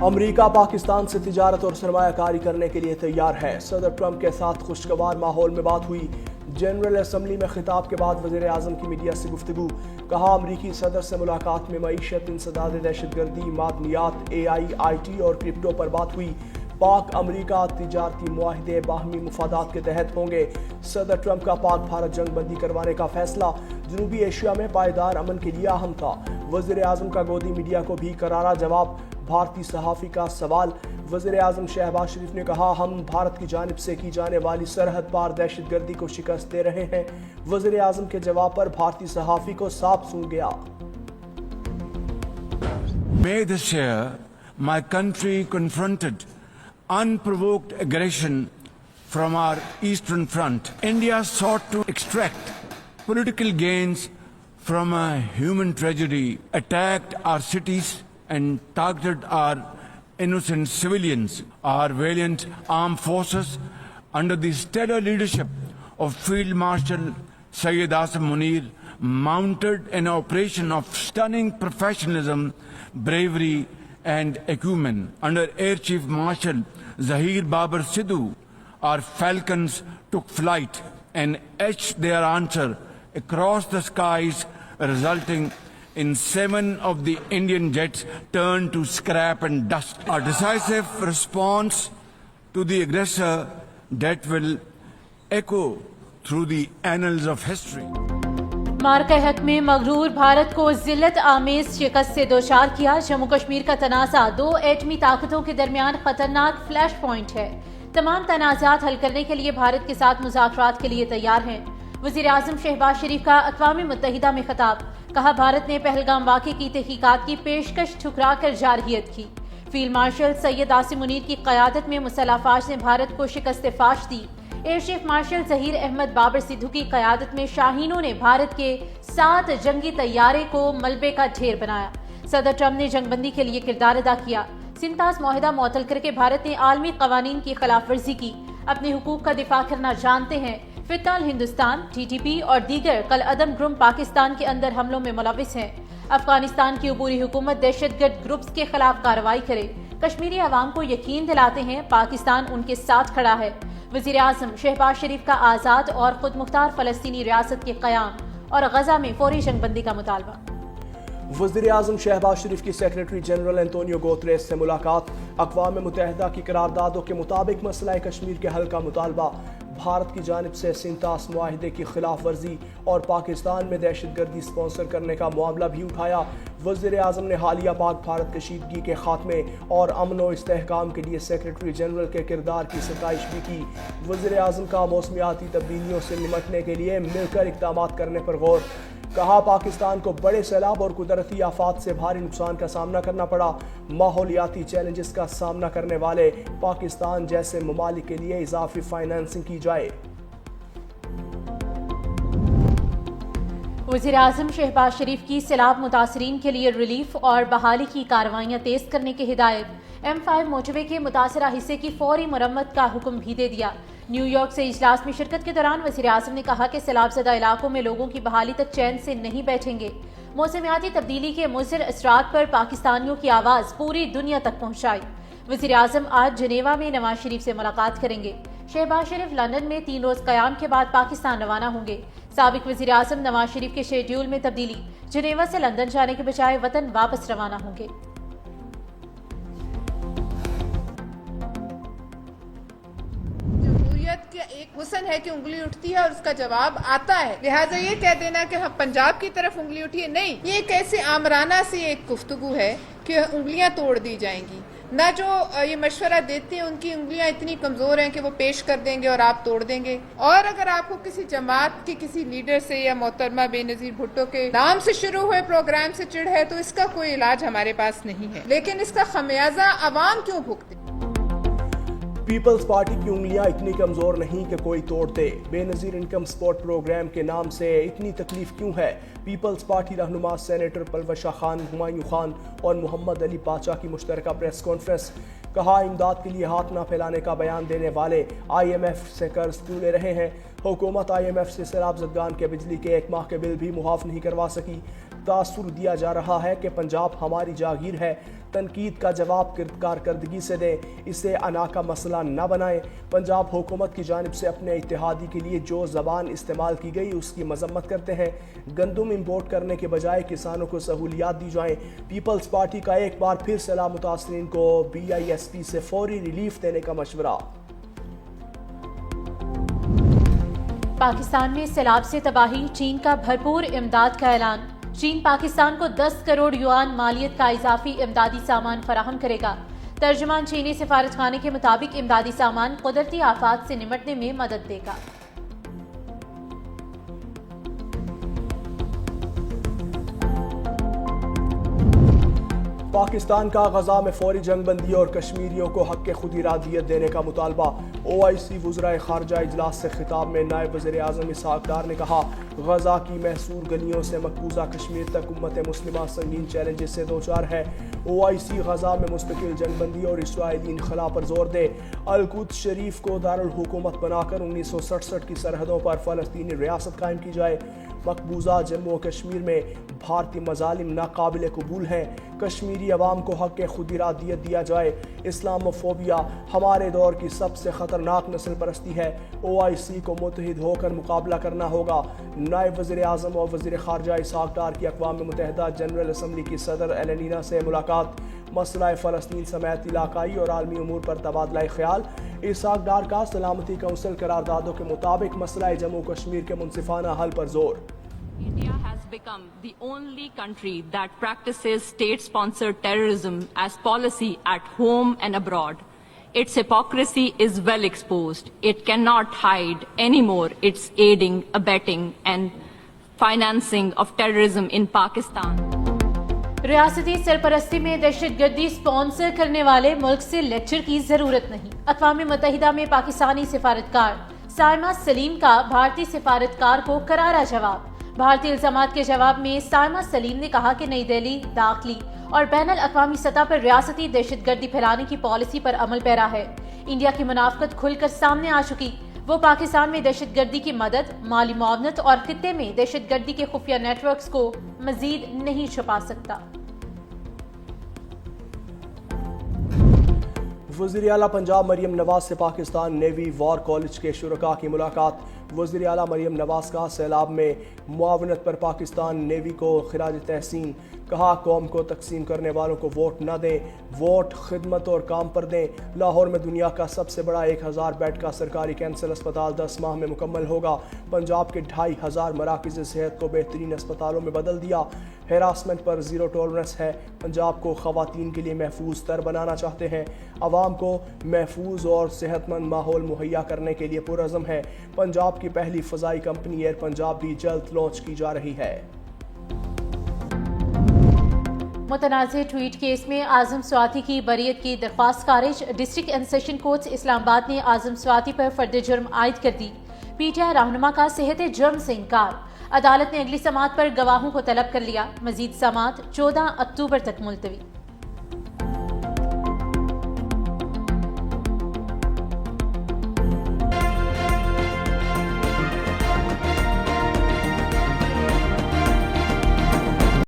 امریکہ پاکستان سے تجارت اور سرمایہ کاری کرنے کے لیے تیار ہے۔ صدر ٹرمپ کے ساتھ خوشگوار ماحول میں بات ہوئی۔ جنرل اسمبلی میں خطاب کے بعد وزیر اعظم کی میڈیا سے گفتگو۔ کہا امریکی صدر سے ملاقات میں معیشت، انسداد دہشت گردی، معدنیات، آئی ٹی اور کرپٹو پر بات ہوئی۔ پاک امریکہ تجارتی معاہدے باہمی مفادات کے تحت ہوں گے۔ صدر ٹرمپ کا پاک بھارت جنگ بندی کروانے کا فیصلہ جنوبی ایشیا میں پائیدار امن کے لیے اہم تھا۔ وزیر اعظم کا گودی میڈیا کو بھی کرارا جواب۔ بھارتی صحافی کا سوال۔ وزیر اعظم شہباز شریف نے کہا ہم بھارت کی جانب سے کی جانے والی سرحد پار دہشت گردی کو شکست دے رہے ہیں۔ وزیر اعظم کے جواب پر بھارتی صحافی کو سانپ سونگھ گیا۔ May this year, my country confronted unprovoked aggression from our eastern front. India sought to extract political gains from a human tragedy, attacked our cities and targeted our innocent civilians. Our valiant armed forces, under the stellar leadership of Field Marshal Syed Asim Munir, mounted an operation of stunning professionalism, bravery and acumen. Under Air Chief Marshal Zahir Babar Sidhu, our falcons took flight and etched their answer across the skies, resulting in 7 of the Indian jets turned to scrap and dust. A decisive response to the aggressor that will echo through the annals of history. مارکہ حق میں مغرور بھارت کو ذلت آمیز شکست سے دوچار کیا۔ جموں کشمیر کا تنازع دو ایٹمی طاقتوں کے درمیان خطرناک فلیش پوائنٹ ہے۔ تمام تنازعات حل کرنے کے لیے بھارت کے ساتھ مذاکرات کے لیے تیار ہیں۔ وزیر اعظم شہباز شریف کا اقوام متحدہ میں خطاب۔ کہا بھارت نے پہلگام واقعے کی تحقیقات کی پیشکش ٹھکرا کر جارحیت کی۔ فیلڈ مارشل سید آصم منیر کی قیادت میں مسلح افواج نے بھارت کو شکست فاش دی۔ Air chief marshal Zaheer Ahmed Babar Sidhu کی قیادت میں شاہینوں نے بھارت کے 7 جنگی طیارے کو ملبے کا ڈھیر بنایا۔ صدر ٹرمپ نے جنگ بندی کے لیے کردار ادا کیا۔ سنتاس معاہدہ معطل کر کے بھارت نے عالمی قوانین کی خلاف ورزی کی۔ اپنے حقوق کا دفاع کرنا جانتے ہیں۔ فی الحال ہندوستان، ٹی ٹی پی اور دیگر کالعدم گروپ پاکستان کے اندر حملوں میں ملوث ہیں۔ افغانستان کی عبوری حکومت دہشت گرد گروپس کے خلاف کارروائی کرے۔ کشمیری عوام کو یقین دلاتے ہیں پاکستان ان کے ساتھ کھڑا ہے۔ وزیر اعظم شہباز شریف کا آزاد اور خود مختار فلسطینی ریاست کے قیام اور غزہ میں فوری جنگ بندی کا مطالبہ۔ وزیر اعظم شہباز شریف کی سیکریٹری جنرل انتونیو گوتریس سے ملاقات۔ اقوام متحدہ کی قراردادوں کے مطابق مسئلہ کشمیر کے حل کا مطالبہ۔ بھارت کی جانب سے سنتاس معاہدے کی خلاف ورزی اور پاکستان میں دہشت گردی سپانسر کرنے کا معاملہ بھی اٹھایا۔ وزیر اعظم نے حالیہ پاک بھارت کشیدگی کے خاتمے اور امن و استحکام کے لیے سیکریٹری جنرل کے کردار کی ستائش بھی کی۔ وزیر اعظم کا موسمیاتی تبدیلیوں سے نمٹنے کے لیے مل کر اقدامات کرنے پر غور۔ کہا پاکستان کو بڑے سیلاب اور قدرتی آفات سے بھاری نقصان کا سامنا کرنا پڑا۔ ماحولیاتی چیلنجز کا سامنا کرنے والے پاکستان جیسے ممالک کے لیے اضافی فائنانسنگ کی جائے۔ وزیر اعظم شہباز شریف کی سیلاب متاثرین کے لیے ریلیف اور بحالی کی کارروائیاں تیز کرنے کی ہدایت۔ M5 موٹر وے کے متاثرہ حصے کی فوری مرمت کا حکم بھی دے دیا۔ نیو یارک سے اجلاس میں شرکت کے دوران وزیر اعظم نے کہا کہ سیلاب زدہ علاقوں میں لوگوں کی بحالی تک چین سے نہیں بیٹھیں گے۔ موسمیاتی تبدیلی کے مضر اثرات پر پاکستانیوں کی آواز پوری دنیا تک پہنچائی۔ وزیر اعظم آج جنیوا میں نواز شریف سے ملاقات کریں گے۔ شہباز شریف لندن میں 3 روز قیام کے بعد پاکستان روانہ ہوں گے۔ سابق وزیر اعظم نواز شریف کے شیڈیول میں تبدیلی، جنیوا سے لندن جانے کے بجائے وطن واپس روانہ ہوں گے۔ جمہوریت کا ایک حسن ہے کہ انگلی اٹھتی ہے اور اس کا جواب آتا ہے، لہٰذا یہ کہہ دینا کہ ہم پنجاب کی طرف انگلی اٹھی، نہیں، یہ ایک ایسے آمرانہ سی ایک گفتگو ہے کہ انگلیاں توڑ دی جائیں گی۔ نہ جو یہ مشورہ دیتے ہیں ان کی انگلیاں اتنی کمزور ہیں کہ وہ پیش کر دیں گے اور آپ توڑ دیں گے۔ اور اگر آپ کو کسی جماعت کے کسی لیڈر سے یا محترمہ بے نظیر بھٹو کے نام سے شروع ہوئے پروگرام سے چڑ ہے تو اس کا کوئی علاج ہمارے پاس نہیں ہے، لیکن اس کا خمیازہ عوام کیوں بھگتے؟ پیپلز پارٹی کی انگلیاں اتنی کمزور نہیں کہ کوئی توڑ دے۔ بے نظیر انکم سپورٹ پروگرام کے نام سے اتنی تکلیف کیوں ہے؟ پیپلز پارٹی رہنما سینیٹر پلوشہ خان، ہمایوں خان اور محمد علی باچا کی مشترکہ پریس کانفرنس۔ کہا امداد کے لیے ہاتھ نہ پھیلانے کا بیان دینے والے IMF سے قرض کیوں لے رہے ہیں؟ حکومت IMF سے سیلاب زدگان کے بجلی کے 1 ماہ کے بل بھی معاف نہیں کروا سکی۔ تاثر دیا جا رہا ہے کہ پنجاب ہماری جاگیر ہے، تنقید کا جواب کارکردگی سے دیں، اسے انا کا مسئلہ نہ بنائیں۔ پنجاب حکومت کی جانب سے اپنے اتحادی کے لیے جو زبان استعمال کی گئی اس کی مذمت کرتے ہیں۔ گندم امپورٹ کرنے کے بجائے کسانوں کو سہولیات دی جائیں۔ پیپلز پارٹی کا ایک بار پھر سیلاب متاثرین کو BISP سے فوری ریلیف دینے کا مشورہ۔ پاکستان میں سیلاب سے تباہی، چین کا بھرپور امداد کا اعلان۔ چین پاکستان کو 10 کروڑ یوان مالیت کا اضافی امدادی سامان فراہم کرے گا۔ ترجمان چینی سفارت خانے کے مطابق امدادی سامان قدرتی آفات سے نمٹنے میں مدد دے گا۔ پاکستان کا غزہ میں فوری جنگ بندی اور کشمیریوں کو حق خود ارادیت دینے کا مطالبہ۔ OIC وزرائے خارجہ اجلاس سے خطاب میں نائب وزیر اعظم اسحاق ڈار نے کہا، غزہ کی محصور گلیوں سے مقبوضہ کشمیر تک امت مسلمہ سنگین چیلنجز سے دوچار ہے۔ OIC غزہ میں مستقل جنگ بندی اور اسرائیلی انخلا پر زور دے۔ القدس شریف کو دارالحکومت بنا کر 1967 کی سرحدوں پر فلسطینی ریاست قائم کی جائے۔ مقبوضہ جموں و کشمیر میں بھارتی مظالم ناقابل قبول ہیں۔ کشمیری عوام کو حق خود ارادیت دیا جائے۔ اسلاموفوبیا ہمارے دور کی سب سے خطرناک نسل پرستی ہے۔ OIC کو متحد ہو کر مقابلہ کرنا ہوگا۔ نائب وزیر اعظم اور وزیر خارجہ اسحاق ڈار کی اقوام متحدہ جنرل اسمبلی کی صدر ایلنینا سے ملاقات۔ مسئلہ فلسطین سمیت علاقائی اور عالمی امور پر تبادلہ خیال۔ اسحاق ڈار کا سلامتی کونسل قراردادوں کے مطابق مسئلہ جموں کشمیر کے منصفانہ حل پر زور۔ India has become the only country that practices state-sponsored terrorism as policy at home and abroad. Its hypocrisy is well exposed. It cannot hide anymore its aiding, abetting and financing of terrorism in Pakistan. ریاستی سرپرستی میں دہشت گردی sponsor کرنے والے ملک سے lecture کی ضرورت نہیں۔ اقوام متحدہ میں پاکستانی سفارتکار سائمہ سلیم کا بھارتی سفارتکار کو کرارا جواب۔ بھارتی الزامات کے جواب میں سائمہ سلیم نے کہا کہ نئی دہلی داخلی اور بین الاقوامی سطح پر ریاستی دہشت گردی پھیلانے کی پالیسی پر عمل پیرا ہے۔ انڈیا کی منافقت کھل کر سامنے آ چکی۔ وہ پاکستان میں دہشت گردی کی مدد، مالی معاونت اور خطے میں دہشت گردی کے خفیہ نیٹ ورکس کو مزید نہیں چھپا سکتا۔ وزیر اعلیٰ پنجاب مریم نواز سے پاکستان نیوی وار کالج کے شرکاء کی ملاقات۔ وزیر اعلیٰ مریم نواز کا سیلاب میں معاونت پر پاکستان نیوی کو خراج تحسین۔ کہا، قوم کو تقسیم کرنے والوں کو ووٹ نہ دیں، ووٹ خدمت اور کام پر دیں۔ لاہور میں دنیا کا سب سے بڑا 1000 بیڈ کا سرکاری کینسر اسپتال 10 ماہ میں مکمل ہوگا۔ پنجاب کے 2500 مراکز صحت کو بہترین اسپتالوں میں بدل دیا۔ ہراسمنٹ پر زیرو ٹالرنس ہے۔ پنجاب کو خواتین کے لیے محفوظ تر بنانا چاہتے ہیں۔ عوام کو محفوظ اور صحت مند ماحول مہیا کرنے کے لیے پرعزم ہے۔ پنجاب کی پہلی فضائی کمپنی ایئر پنجاب بھی جلد لانچ کی جا رہی ہے۔ متنازع ٹویٹ کیس میں اعظم سواتی کی بریت کی درخواست خارج۔ ڈسٹرکٹ اینڈ سیشن کورٹ اسلام آباد نے اعظم سواتی پر فرد جرم عائد کر دی۔ PTI رہنما کا صحت جرم سے انکار۔ عدالت نے اگلی سماعت پر گواہوں کو طلب کر لیا۔ مزید سماعت 14 اکتوبر تک ملتوی۔